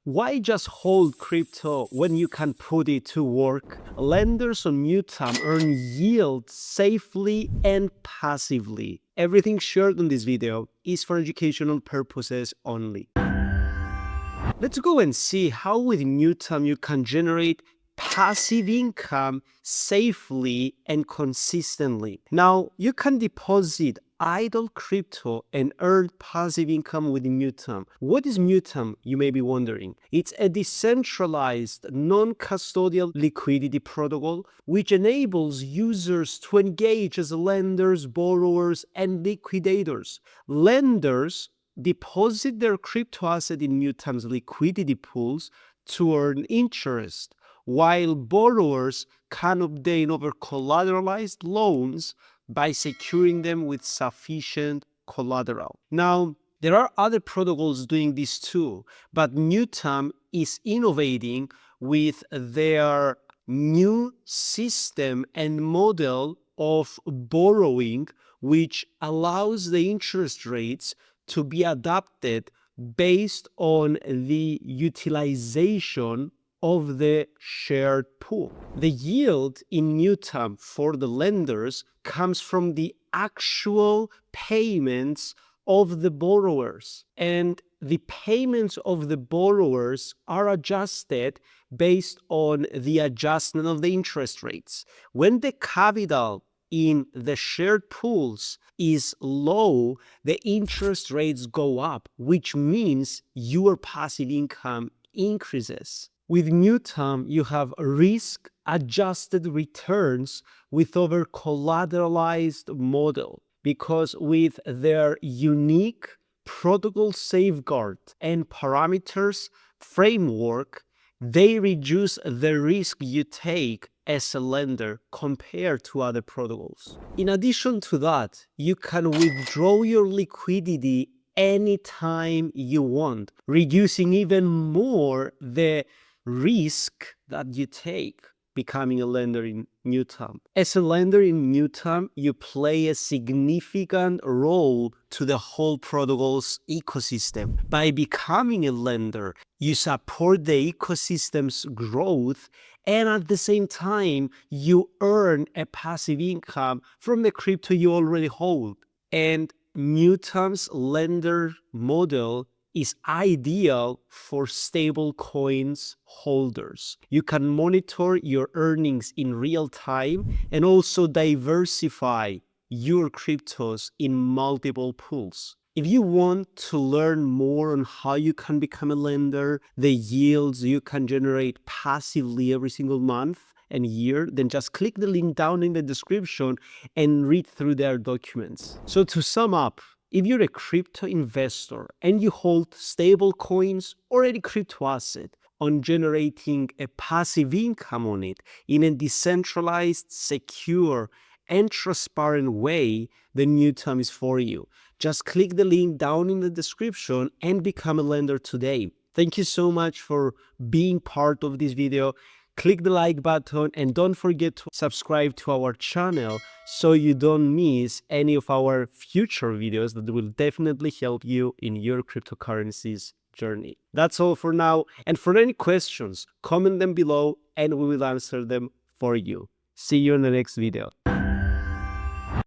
Why just hold crypto when you can put it to work? Lenders on Mutuum earn yield safely and passively. Everything shared in this video is for educational purposes only. Let's go and see how with Mutuum you can generate passive income safely and consistently. Now, you can deposit idle crypto and earn passive income with Mutuum. What is Mutuum, you may be wondering? It's a decentralized, non-custodial liquidity protocol which enables users to engage as lenders, borrowers, and liquidators. Lenders deposit their crypto asset in Mutuum's liquidity pools to earn interest, while borrowers can obtain over-collateralized loans by securing them with sufficient collateral. Now, there are other protocols doing this too, but Mutuum is innovating with their new system and model of borrowing, which allows the interest rates to be adapted based on the utilization of the shared pool. The yield in Mutuum for the lenders comes from the actual payments of the borrowers, and the payments of the borrowers are adjusted based on the adjustment of the interest rates. When the capital in the shared pools is low, the interest rates go up, which means your passive income increases. With Mutuum, you have risk-adjusted returns with over-collateralized model, because with their unique protocol safeguard and parameters framework, they reduce the risk you take as a lender compared to other protocols. In addition to that, you can withdraw your liquidity anytime you want, reducing even more the risk that you take becoming a lender in Mutuum. As a lender in Mutuum, you play a significant role to the whole protocol's ecosystem. By becoming a lender, you support the ecosystem's growth, and at the same time, you earn a passive income from the crypto you already hold. And Mutuum's lender model is ideal for stable coins holders. You can monitor your earnings in real time and also diversify your cryptos in multiple pools. If you want to learn more on how you can become a lender, the yields you can generate passively every single month and year, then just click the link down in the description and read through their documents. So to sum up, if you're a crypto investor and you hold stable coins or any crypto asset, on generating a passive income on it in a decentralized, secure, and transparent way, then Mutuum is for you. Just click the link down in the description and become a lender today. Thank you so much for being part of this video. Click the like button and don't forget to subscribe to our channel so you don't miss any of our future videos that will definitely help you in your cryptocurrencies journey. That's all for now, and for any questions, comment them below and we will answer them for you. See you in the next video.